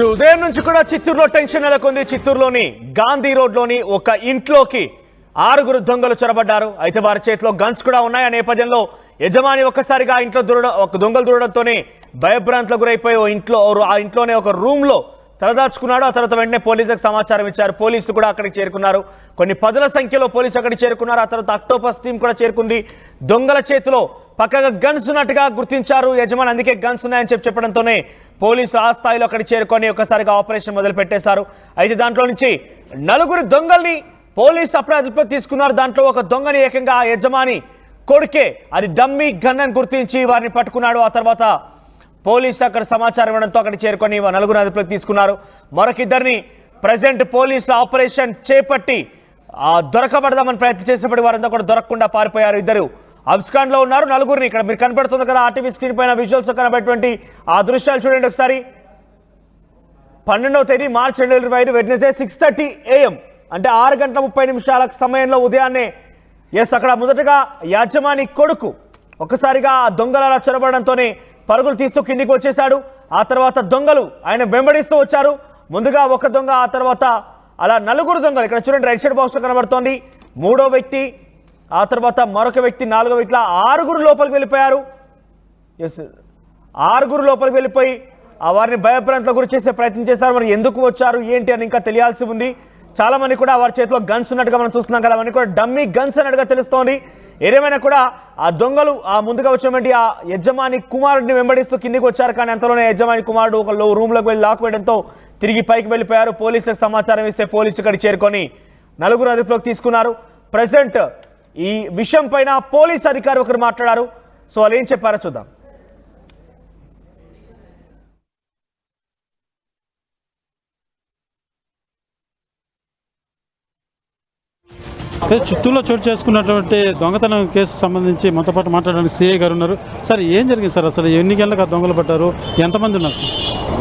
ఉదయం నుంచి కూడా చిత్తూరులో టెన్షన్ నెలకొంది. చిత్తూరులోని గాంధీ రోడ్లోని ఒక ఇంట్లోకి 6 దొంగలు చొరబడ్డారు. అయితే వారి చేతిలో గన్స్ కూడా ఉన్నాయి. ఆ నేపథ్యంలో యజమాని ఒక్కసారిగా ఇంట్లో దొంగలు దూరడంతోనే భయభ్రాంతులకు గురైపోయి ఆ ఇంట్లోనే ఒక రూమ్ లో తలదాచుకున్నాడు. ఆ తర్వాత వెంటనే పోలీసులకు సమాచారం ఇచ్చారు. పోలీసులు కూడా అక్కడికి చేరుకున్నారు. కొన్ని పదుల సంఖ్యలో పోలీసులు అక్కడికి చేరుకున్నారు. ఆ తర్వాత అక్టోపస్ టీం కూడా చేరుకుంది. దొంగల చేతిలో పక్కగా గన్స్ ఉన్నట్టుగా గుర్తించారు యజమాని. అందుకే గన్స్ ఉన్నాయని చెప్పడంతోనే పోలీసులు ఆ స్థాయిలో అక్కడికి చేరుకొని ఒకసారిగా ఆపరేషన్ మొదలు పెట్టేశారు. అయితే దాంట్లో నుంచి 4 దొంగల్ని పోలీసు అప్పుడే అదుపులోకి తీసుకున్నారు. దాంట్లో ఒక దొంగని ఏకంగా ఆ యజమాని కొడుకే అది డమ్మీ గన్ అని గుర్తించి వారిని పట్టుకున్నాడు. ఆ తర్వాత పోలీసులు అక్కడ సమాచారం ఇవ్వడంతో అక్కడ చేరుకొని 4 అదుపులోకి తీసుకున్నారు. మరొకిద్దరిని ప్రజెంట్ పోలీసులు ఆపరేషన్ చేపట్టి దొరకబడదామని ప్రయత్నం చేసినప్పటికీ వారంతా కూడా దొరకకుండా పారిపోయారు. ఇద్దరు అబ్స్కాండ్ లో ఉన్నారు. 4 ఇక్కడ మీరు కనబడుతుంది కదా ఆర్టీవీ స్క్రీన్ పైన విజువల్స్ కనబడేటువంటి ఆ దృశ్యాలు చూడండి ఒకసారి. 12వ తేదీ మార్చి 2025 వెడ్నెస్డే 6:30 AM అంటే 6:30 సమయంలో ఉదయాన్నే అక్కడ మొదటగా యజమాని కొడుకు ఒక్కసారిగా ఆ దొంగల చొరబడంతోనే పరుగులు తీస్తూ కిందికి వచ్చేశాడు. ఆ తర్వాత దొంగలు ఆయన వెంబడిస్తూ వచ్చారు. ముందుగా ఒక దొంగ, ఆ తర్వాత అలా 4 దొంగలు ఇక్కడ చూడండి రైట్ సైడ్ బాక్స్ లో కనబడుతోంది. 3వ వ్యక్తి, ఆ తర్వాత మరొక వ్యక్తి, 4వ వ్యక్తి, 6 లోపలికి వెళ్ళిపోయారు. 6 లోపలికి వెళ్ళిపోయి వారిని భయభ్రాంతులకు గురి చేసే ప్రయత్నం చేశారు. మరి ఎందుకు వచ్చారు ఏంటి అని ఇంకా తెలియాల్సి ఉంది. చాలా మంది కూడా వారి చేతిలో గన్స్ ఉన్నట్టుగా మనం చూస్తున్నాం కదా, అవన్నీ కూడా డమ్మీ గన్స్ అన్నట్టుగా తెలుస్తోంది. ఏదేమైనా కూడా ఆ దొంగలు ముందుగా వచ్చినటువంటి ఆ యజమాని కుమారుడిని వెంబడిస్తూ కిందికి వచ్చారు. కానీ అంతలోనే యజమాని కుమారుడు ఒక రూమ్లోకి వెళ్ళి లాక్ వేయడంతో తిరిగి పైకి వెళ్ళిపోయారు. పోలీసులకు సమాచారం ఇస్తే పోలీసులు ఇక్కడ చేరుకొని 4 అదుపులోకి తీసుకున్నారు. ప్రెసెంట్ ఈ విషయం పైన పోలీస్ అధికారి ఒకరు మాట్లాడారు. సో వాళ్ళు ఏం చెప్పారో చూద్దాం. చిత్తూరులో చోటు చేసుకున్నటువంటి దొంగతనం కేసు సంబంధించి మనతో పాటు మాట్లాడడానికి సిఐ గారు ఉన్నారు. సార్ ఏం జరిగింది సార్? అసలు ఎన్ని గంటలకు దొంగలు పడ్డారు? ఎంతమంది ఉన్నారు?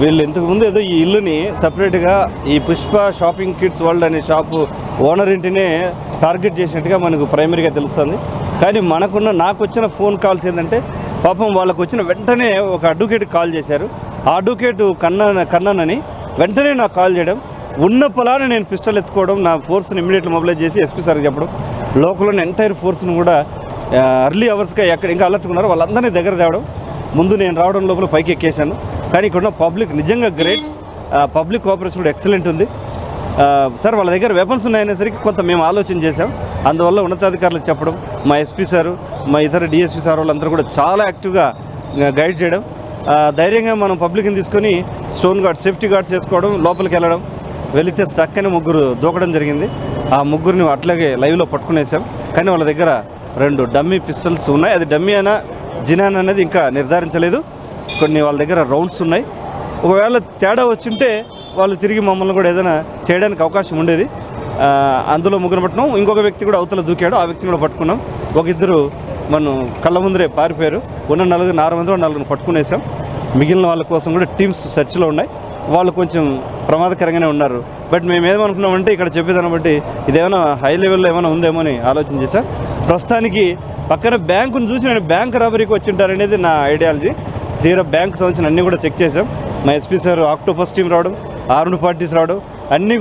వీళ్ళు ఇంతకుముందు ఏదో ఈ ఇల్లుని సపరేట్గా ఈ పుష్ప షాపింగ్ కిడ్స్ వరల్డ్ అనే షాపు ఓనర్ ఇంటినే టార్గెట్ చేసినట్టుగా మనకు ప్రైమరీగా తెలుస్తుంది. కానీ నాకు వచ్చిన ఫోన్ కాల్స్ ఏంటంటే పాపం వాళ్ళకు వచ్చిన వెంటనే ఒక అడ్వకేట్కి కాల్ చేశారు. ఆ అడ్వకేటు కన్నానని వెంటనే నాకు కాల్ చేయడం, ఉన్న పొలాన్ని నేను పిస్టల్ ఎత్తుకోవడం, నా ఫోర్స్ని ఇమీడియట్లీ మొబిలైజ్ చేసి ఎస్పీ సార్కి చెప్పడం, లోకల్లోని ఎంటైర్ ఫోర్స్ని కూడా అర్లీ అవర్స్గా ఎక్కడ ఇంకా అలర్ట్ ఉన్నారో వాళ్ళందరినీ దగ్గర తేవడం. ముందు నేను రావడం లోపల పైకి ఎక్కేశాను. కానీ ఇక్కడ ఉన్న పబ్లిక్ నిజంగా గ్రేట్. పబ్లిక్ కోఆపరేషన్ కూడా ఎక్సలెంట్ ఉంది సార్. వాళ్ళ దగ్గర వెపన్స్ ఉన్నాయనేసరికి కొంత మేము ఆలోచన చేశాం. అందువల్ల ఉన్నతాధికారులకు చెప్పడం, మా ఎస్పీ సారు, మా ఇతర డిఎస్పీ సార్ వాళ్ళందరూ కూడా చాలా యాక్టివ్గా గైడ్ చేయడం, ధైర్యంగా మనం పబ్లిక్ని తీసుకొని స్టోన్ గార్డ్స్, సేఫ్టీ గార్డ్స్ వేసుకోవడం, లోపలికి వెళ్ళడం. వెళితే స్టక్ అని 3 దూకడం జరిగింది. ఆ 3ని అట్లాగే లైవ్లో పట్టుకునేసాం. కానీ వాళ్ళ దగ్గర 2 డమ్మీ పిస్టల్స్ ఉన్నాయి. అది డమ్మీ అయినా జినాన్ అనేది ఇంకా నిర్ధారించలేదు. కొన్ని వాళ్ళ దగ్గర రౌండ్స్ ఉన్నాయి. ఒకవేళ తేడా వచ్చింటే వాళ్ళు తిరిగి మమ్మల్ని కూడా ఏదైనా చేయడానికి అవకాశం ఉండేది. అందులో 3 పట్టుకున్నాం. ఇంకొక వ్యక్తి కూడా అవతల దూకాడు, ఆ వ్యక్తిని కూడా పట్టుకున్నాం. ఇద్దరు మనం కళ్ళ ముందరే పారిపోయారు. ఉన్న 6 మందిలో 4 పట్టుకునేసాం. మిగిలిన వాళ్ళ కోసం కూడా టీమ్స్ సెర్చ్లో ఉన్నాయి. వాళ్ళు కొంచెం ప్రమాదకరంగానే ఉన్నారు. బట్ మేము ఏమనుకున్నామంటే ఇక్కడ చెప్పేదాన్ని బట్టి ఇదేమైనా హై లెవెల్లో ఏమైనా ఉందేమో అని ఆలోచన చేశాం. ప్రస్తుతానికి పక్కన బ్యాంకును చూసి నేను బ్యాంక్ రాబరీకి వచ్చి ఉంటారనేది నా ఐడియాలజీ. బ్యాంక్ సంబంధించిన అన్నీ కూడా చెక్ చేసాం. మా ఎస్పీ సార్ ఆక్టోపస్ టీం రావడం, ఆర్మ్డ్ పార్టీస్ రావడం, అన్నీ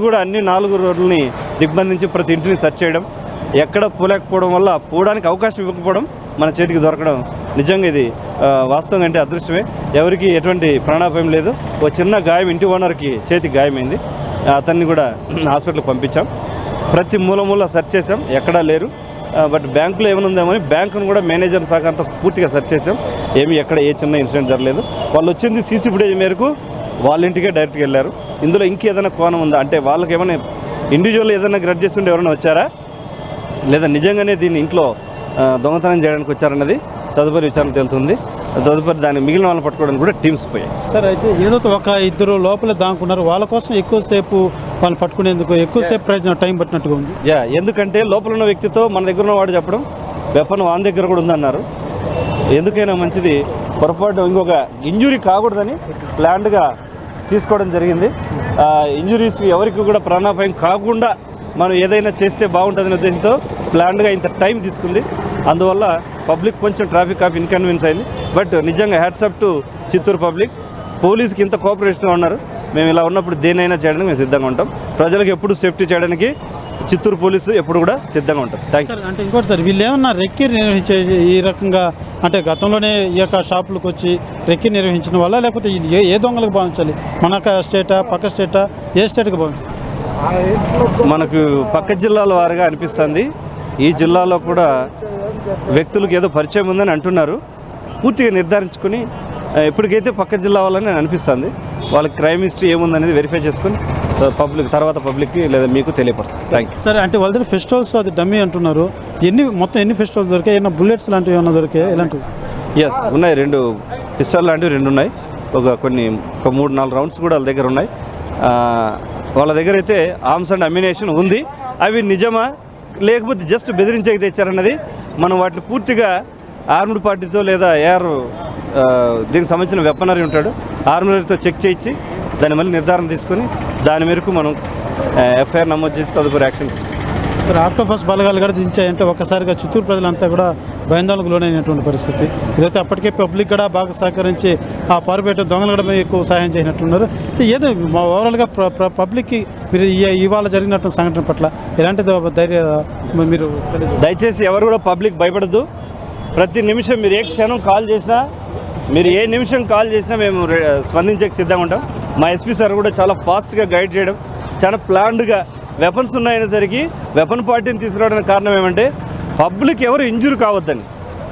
4 రోడ్లని దిగ్బంధించి ప్రతి ఇంటిని సెర్చ్ చేయడం, ఎక్కడ పోలేకపోవడం వల్ల పోవడానికి అవకాశం ఇవ్వకపోవడం, మన చేతికి దొరకడం నిజంగా ఇది వాస్తవంగా అంటే అదృష్టమే. ఎవరికి ఎటువంటి ప్రాణాపాయం లేదు. ఒక చిన్న గాయం ఇంటి ఓనర్కి చేతికి గాయమైంది. అతన్ని కూడా హాస్పిటల్కి పంపించాం. ప్రతి మూల సెర్చ్ చేసాం, ఎక్కడా లేరు. బట్ బ్యాంకులో ఏమైనా ఉందేమో అని బ్యాంకును కూడా మేనేజర్ సహకారంతో పూర్తిగా సెర్చ్ చేసాం. ఎక్కడ ఏ చిన్న ఇన్సిడెంట్ జరగలేదు. వాళ్ళు వచ్చింది సీసీ ఫుటేజ్ మేరకు వాళ్ళ ఇంటికే డైరెక్ట్గా వెళ్ళారు. ఇందులో ఇంకేదైనా కోణం ఉందా అంటే వాళ్ళకి ఏమైనా ఇండివిజువల్ ఏదైనా గ్రడ్ చేస్తుంటే ఎవరైనా వచ్చారా లేదా నిజంగానే దీన్ని ఇంట్లో దొంగతనం చేయడానికి వచ్చారన్నది తదుపరి విచారణ తెలుస్తుంది. తదుపరి దాన్ని మిగిలిన వాళ్ళని పట్టుకోవడానికి కూడా టీమ్స్ పోయాయి. సార్ అయితే ఏదో 1-2 లోపల దాక్కున్నారు. వాళ్ళ కోసం ఎక్కువసేపు వాళ్ళు పట్టుకునేందుకు ఎక్కువసేపు టైం పట్టినట్టుగా ఉంది. ఎందుకంటే లోపల ఉన్న వ్యక్తితో మన దగ్గర ఉన్నవాడు చెప్పడం వెపన్ వాని దగ్గర కూడా ఉందన్నారు. ఎందుకైనా మంచిది, పొరపాటు ఇంకొక ఇంజురీ కాకూడదని ప్లాన్డ్గా తీసుకోవడం జరిగింది. ఇంజురీస్ ఎవరికి కూడా ప్రాణాపాయం కాకుండా మనం ఏదైనా చేస్తే బాగుంటుందనే ఉద్దేశంతో ప్లాన్డ్గా ఇంత టైం తీసుకుంది. అందువల్ల పబ్లిక్ కొంచెం ట్రాఫిక్ ఆఫ్ ఇన్కన్వీనియన్స్ అయింది. బట్ నిజంగా hats up to Chittoor public. పోలీస్కి ఇంత కోఆపరేషన్ ఉన్నారు. మేము ఇలా ఉన్నప్పుడు దేనైనా చేయడానికి మేము సిద్ధంగా ఉంటాం. ప్రజలకు ఎప్పుడు సేఫ్టీ చేయడానికి చిత్తూరు పోలీసు ఎప్పుడు కూడా సిద్ధంగా ఉంటాం. Thank you. సార్ అంటే ఇంకోటి సార్, వీళ్ళు ఏమన్నా రెక్కి నిర్వహించే ఈ రకంగా అంటే గతంలోనే ఈ యొక్క షాపులకు వచ్చి రెక్కి నిర్వహించిన వల్ల, లేకపోతే ఇది ఏ దొంగలకు భావించాలి? మన స్టేటా, పక్క స్టేటా, ఏ స్టేట్కి భావించాలి? మనకు పక్క జిల్లాల వారిగా అనిపిస్తుంది. ఈ జిల్లాలో కూడా వ్యక్తులకు ఏదో పరిచయం ఉందని అంటున్నారు. పూర్తిగా నిర్ధారించుకొని ఇప్పటికైతే పక్క జిల్లా వాళ్ళని అనిపిస్తుంది. వాళ్ళకి క్రైమ్ హిస్టరీ ఏముందనేది వెరిఫై చేసుకొని పబ్లిక్కి లేదా మీకు తెలియపరుస్తుంది. Thank you. సరే, అంటే వాళ్ళ దగ్గర ఫెస్టివల్స్ అది డమ్మీ అంటున్నారు. మొత్తం ఎన్ని ఫెస్టివల్స్ దొరికాయి? ఏమైనా బుల్లెట్స్ లాంటివి ఏమైనా దొరికాయి? ఇలాంటివి ఎస్ ఉన్నాయి. 2 పిస్టల్ లాంటివి 2 ఉన్నాయి. ఒక 3-4 రౌండ్స్ కూడా వాళ్ళ దగ్గర ఉన్నాయి. వాళ్ళ దగ్గర అయితే ఆర్మ్స్ అండ్ అమ్యునేషన్ ఉంది. అవి నిజమా లేకపోతే జస్ట్ బెదిరించేకి తెచ్చారన్నది మనం వాటిని పూర్తిగా ఆర్మ్డ్ పార్టీతో లేదా దీనికి సంబంధించిన వెపనరీ ఉంటాడు, ఆర్మరీతో చెక్ చేయించి దాన్ని మళ్ళీ నిర్ధారణ తీసుకొని దాని మేరకు మనం ఎఫ్ఐఆర్ నమోదు చేసి తదుపరి యాక్షన్ తీసుకుంటాం. మరి ఆక్టోపస్ బలగాలు కూడా దించాయంటే ఒక్కసారిగా చిత్తూరు ప్రజలంతా కూడా భయాందోళనకు లోనైనటువంటి పరిస్థితి. ఇదైతే అప్పటికే పబ్లిక్ కూడా బాగా సహకరించి ఆ పారుపేట దొంగలు కూడా ఎక్కువ సహాయం చేసినట్టున్నారు. ఏదో ఓవరాల్గా పబ్లిక్కి మీరు ఇవాళ జరిగినటువంటి సంఘటన పట్ల ఎలాంటి ధైర్య మీరు దయచేసి ఎవరు కూడా పబ్లిక్ భయపడద్దు. ప్రతి నిమిషం మీరు ఏ క్షణం కాల్ చేసినా, మీరు ఏ నిమిషం కాల్ చేసినా మేము స్పందించే సిద్ధంగా ఉంటాం. మా ఎస్పీ సార్ కూడా చాలా ఫాస్ట్గా గైడ్ చేయడం, చాలా ప్లాన్డ్గా వెపన్స్ ఉన్నాయనేసరికి వెపన్ పార్టీని తీసుకురావడానికి కారణం ఏమంటే పబ్లిక్ ఎవరు ఇంజూర్ కావద్దని.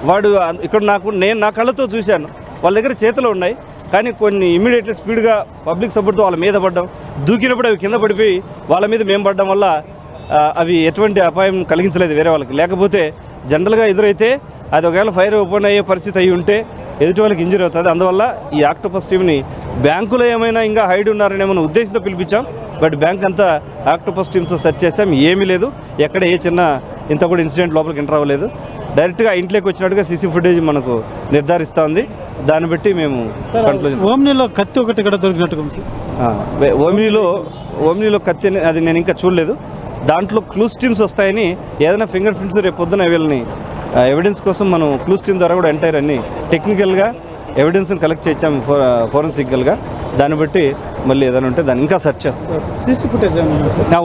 వాడు ఇక్కడ నేను నా కళ్ళతో చూశాను, వాళ్ళ దగ్గర చేతులు ఉన్నాయి, కానీ కొన్ని ఇమీడియట్లీ స్పీడ్గా పబ్లిక్ సపోర్ట్తో వాళ్ళ మీద పడ్డం, దూకినప్పుడు అవి కింద పడిపోయి వాళ్ళ మీద మేము పడ్డం వల్ల అవి ఎటువంటి అపాయం కలిగించలేదు వేరే వాళ్ళకి. లేకపోతే జనరల్గా ఎదురైతే అది ఒకవేళ ఫైర్ ఓపెన్ అయ్యే పరిస్థితి అయ్యి ఉంటే ఎదుటి వాళ్ళకి ఇంజరీ అవుతుంది. అందువల్ల ఈ ఆక్టోపస్ టీమ్ని బ్యాంకులో ఏమైనా ఇంకా హైడ్ ఉన్నారని ఏమైనా ఉద్దేశంతో పిలిపించాం. బట్ బ్యాంక్ అంతా ఆక్టోపస్ టీమ్తో సెర్చ్ చేసాం, ఏమీ లేదు. ఎక్కడ ఏ చిన్న ఇంత కూడా ఇన్సిడెంట్ లోపలికి ఎంటర్ అవ్వలేదు. డైరెక్ట్గా ఇంట్లోకి వచ్చినట్టుగా సీసీ ఫుటేజ్ మనకు నిర్ధారిస్తూ ఉంది. దాన్ని బట్టి మేము కంక్లూజన్. ఓమ్నీలో కత్తి ఒకటి ఇక్కడ దొరికినట్టుగా ఉంది. ఓమ్నీలో కత్తి అది నేను ఇంకా చూడలేదు. దాంట్లో క్లూస్ టీమ్స్ వస్తాయని, ఏదైనా ఫింగర్ ప్రింట్స్ రేపు పొద్దున వీళ్ళని ఎవిడెన్స్ కోసం మనం క్లూస్ టీమ్ ద్వారా కూడా ఎంటైర్ అన్ని టెక్నికల్గా ఎవిడెన్స్ని కలెక్ట్ చేయించాం ఫోరెన్సికల్గా. దాన్ని బట్టి మళ్ళీ ఏదైనా ఉంటే దాన్ని ఇంకా సెర్చ్ చేస్తాం. సీసీ ఫుటేజ్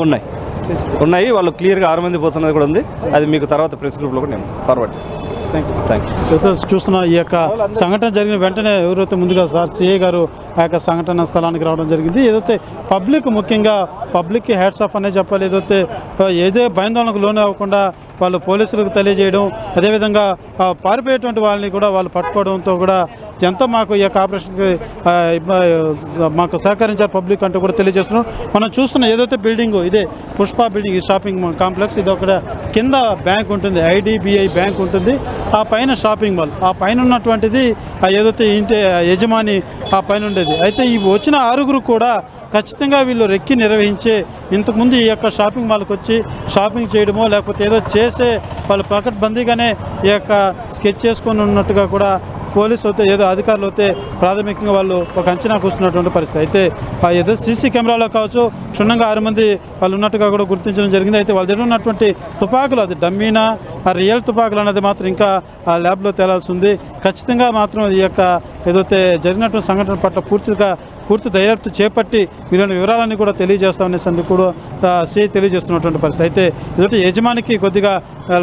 ఉన్నాయి. వాళ్ళు క్లియర్గా 6 మంది పోతున్నది కూడా ఉంది. అది మీకు తర్వాత ప్రెస్ గ్రూప్లో కూడా నేను ఫార్వర్డ్. Thank you. చూస్తున్న ఈ యొక్క సంఘటన జరిగిన వెంటనే ఎవరైతే ముందుగా సార్ సిఐ గారు ఆ యొక్క సంఘటన స్థలానికి రావడం జరిగింది. ఏదైతే పబ్లిక్, ముఖ్యంగా పబ్లిక్కి హ్యాట్స్ ఆఫ్ అనే చెప్పాలి. ఏదే భయాందోళనకు లోనే అవ్వకుండా వాళ్ళు పోలీసులకు తెలియజేయడం, అదేవిధంగా పారిపోయేటువంటి వాళ్ళని కూడా వాళ్ళు పట్టుకోవడంతో కూడా ఎంతో మాకు ఈ యొక్క ఆపరేషన్కి మాకు సహకరించారు పబ్లిక్ అంటూ కూడా తెలియజేస్తున్నాం. మనం చూస్తున్న ఏదైతే బిల్డింగ్, ఇదే పుష్ప బిల్డింగ్, ఈ షాపింగ్ కాంప్లెక్స్, ఇది ఒక కింద బ్యాంక్ ఉంటుంది, IDBI బ్యాంక్ ఉంటుంది, ఆ పైన షాపింగ్ మాల్, ఆ పైన ఉన్నటువంటిది ఏదైతే ఇంటి యజమాని ఆ పైన ఉండేది. అయితే ఈ వచ్చిన 6 కూడా ఖచ్చితంగా వీళ్ళు రెక్కి నిర్వహించే ఇంతకుముందు ఈ యొక్క షాపింగ్ మాల్కి వచ్చి షాపింగ్ చేయడమో లేకపోతే ఏదో చేసే వాళ్ళు పకడ్బందీగానే ఈ యొక్క స్కెచ్ చేసుకొని ఉన్నట్టుగా కూడా పోలీసు అయితే ఏదో అధికారులు అయితే ప్రాథమికంగా వాళ్ళు ఒక అంచనా కూర్చున్నటువంటి పరిస్థితి. అయితే ఏదో సీసీ కెమెరాలో కావచ్చు క్షుణ్ణంగా 6 మంది వాళ్ళు ఉన్నట్టుగా కూడా గుర్తించడం జరిగింది. అయితే వాళ్ళ దగ్గర ఉన్నటువంటి తుపాకులు, అది డమ్మీనా ఆ రియల్ తుపాకులు అన్నది మాత్రం ఇంకా ఆ ల్యాబ్లో తేలాల్సి ఉంది. ఖచ్చితంగా మాత్రం ఈ యొక్క ఏదైతే జరిగినటువంటి సంఘటన పట్ల పూర్తి దర్యాప్తు చేపట్టి వీళ్ళని వివరాలన్నీ కూడా తెలియజేస్తామనేసి కూడా సిఐ తెలియజేస్తున్నటువంటి పరిస్థితి. అయితే ఇదొకటి యజమానికి కొద్దిగా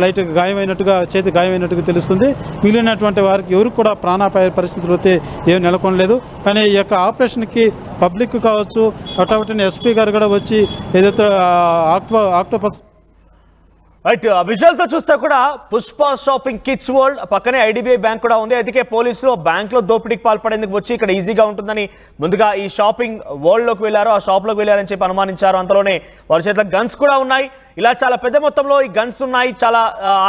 లైట్గా గాయమైనట్టుగా, చేతి గాయమైనట్టుగా తెలుస్తుంది. మిగిలినటువంటి వారికి ఎవరికి కూడా ప్రాణాపాయ పరిస్థితులు అయితే ఏమి నెలకొనలేదు. కానీ ఈ యొక్క ఆపరేషన్కి పబ్లిక్ కావచ్చు, అటవటిని ఎస్పీ గారు కూడా వచ్చి ఏదైతే ఆక్టోపస్ రైట్, విజువల్ తో చూస్తే కూడా పుష్ప షాపింగ్ కిడ్స్ వరల్డ్ పక్కనే IDBI బ్యాంక్ కూడా ఉంది. అందుకే పోలీసులు బ్యాంక్ లో దోపిడీకి పాల్పడేందుకు వచ్చి ఇక్కడ ఈజీగా ఉంటుందని ముందుగా ఈ షాపింగ్ వరల్డ్ లోకి వెళ్ళారు, ఆ షాప్ లోకి వెళ్ళారని చెప్పి అనుమానించారు. అంతలోనే వారి చేతిలో గన్స్ కూడా ఉన్నాయి. ఇలా చాలా పెద్ద మొత్తంలో ఈ గన్స్ ఉన్నాయి, చాలా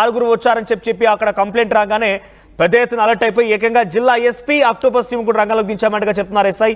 6 వచ్చారని చెప్పి అక్కడ కంప్లైంట్ రాగానే పెద్ద ఎత్తున అలర్ట్ అయిపోయి ఏకంగా జిల్లా SP ఆక్టోపస్ టీం కూడా రంగంలోకి దించామంటగా చెప్తున్నారు SI.